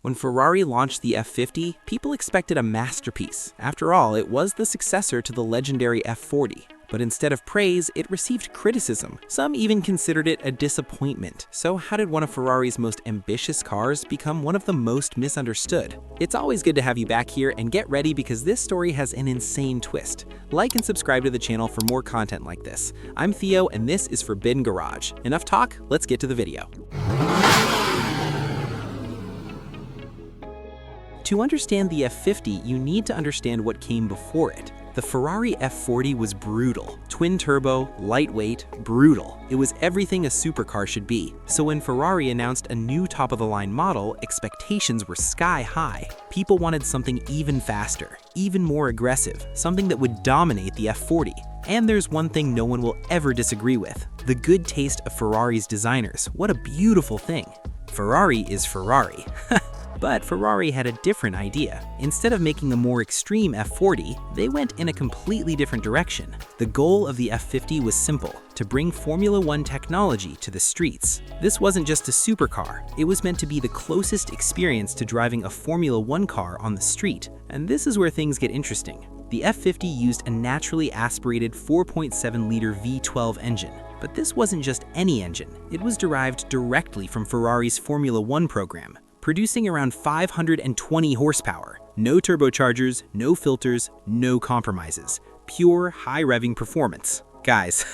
When Ferrari launched the F50, people expected a masterpiece. After all, it was the successor to the legendary F40. But instead of praise, it received criticism. Some even considered it a disappointment. So how did one of Ferrari's most ambitious cars become one of the most misunderstood? It's always good to have you back here, and get ready because this story has an insane twist. Like and subscribe to the channel for more content like this. I'm Theo, and this is Forbidden Garage. Enough talk, let's get to the video. To understand the F50, you need to understand what came before it. The Ferrari F40 was brutal. Twin-turbo, lightweight, brutal. It was everything a supercar should be. So when Ferrari announced a new top-of-the-line model, expectations were sky-high. People wanted something even faster, even more aggressive, something that would dominate the F40. And there's one thing no one will ever disagree with: the good taste of Ferrari's designers. What a beautiful thing. Ferrari is Ferrari. But Ferrari had a different idea. Instead of making a more extreme F40, they went in a completely different direction. The goal of the F50 was simple: to bring Formula One technology to the streets. This wasn't just a supercar, it was meant to be the closest experience to driving a Formula One car on the street. And this is where things get interesting. The F50 used a naturally aspirated 4.7-liter V12 engine. But this wasn't just any engine, it was derived directly from Ferrari's Formula One program, producing around 520 horsepower. No turbochargers, no filters, no compromises. Pure high-revving performance. Guys,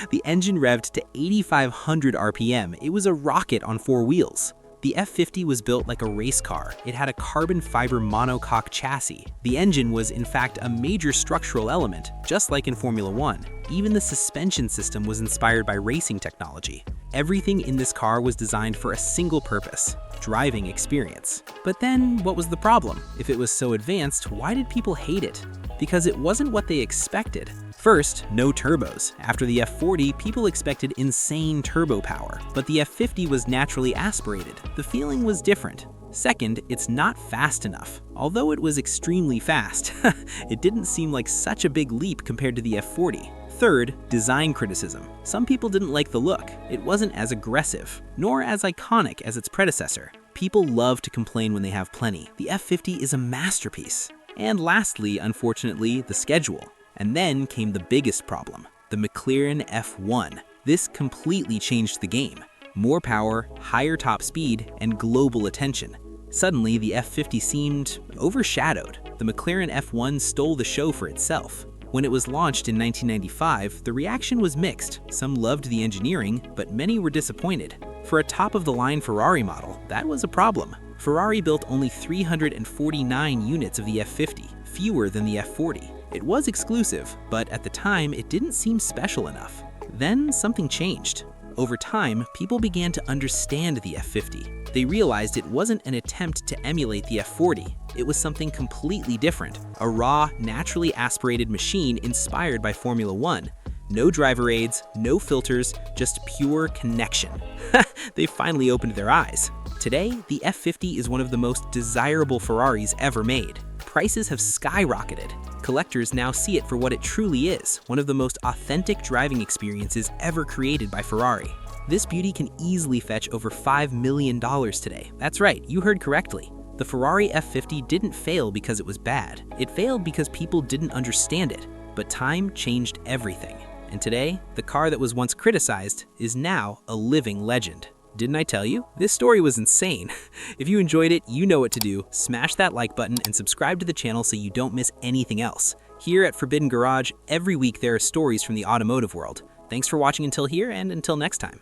the engine revved to 8,500 RPM. It was a rocket on four wheels. The F50 was built like a race car. It had a carbon fiber monocoque chassis. The engine was in fact a major structural element, just like in Formula One. Even the suspension system was inspired by racing technology. Everything in this car was designed for a single purpose: driving experience. But then, what was the problem? If it was so advanced, why did people hate it? Because it wasn't what they expected. First, no turbos. After the F40, people expected insane turbo power, but the F50 was naturally aspirated. The feeling was different. Second, it's not fast enough. Although it was extremely fast, it didn't seem like such a big leap compared to the F40. Third, design criticism. Some people didn't like the look. It wasn't as aggressive, nor as iconic as its predecessor. People love to complain when they have plenty. The F50 is a masterpiece. And lastly, unfortunately, the schedule. And then came the biggest problem: the McLaren F1. This completely changed the game. More power, higher top speed, and global attention. Suddenly, the F50 seemed overshadowed. The McLaren F1 stole the show for itself. When it was launched in 1995, the reaction was mixed. Some loved the engineering, but many were disappointed. For a top-of-the-line Ferrari model, that was a problem. Ferrari built only 349 units of the F50, fewer than the F40. It was exclusive, but at the time, it didn't seem special enough. Then something changed. Over time, people began to understand the F50. They realized it wasn't an attempt to emulate the F40. It was something completely different, a raw, naturally aspirated machine inspired by Formula One. No driver aids, no filters, just pure connection. They finally opened their eyes. Today, the F50 is one of the most desirable Ferraris ever made. Prices have skyrocketed. Collectors now see it for what it truly is: one of the most authentic driving experiences ever created by Ferrari. This beauty can easily fetch over $5 million today. That's right, you heard correctly. The Ferrari F50 didn't fail because it was bad. It failed because people didn't understand it. But time changed everything. And today, the car that was once criticized is now a living legend. Didn't I tell you? This story was insane. If you enjoyed it, you know what to do. Smash that like button and subscribe to the channel so you don't miss anything else. Here at Forbidden Garage, every week there are stories from the automotive world. Thanks for watching until here, and until next time.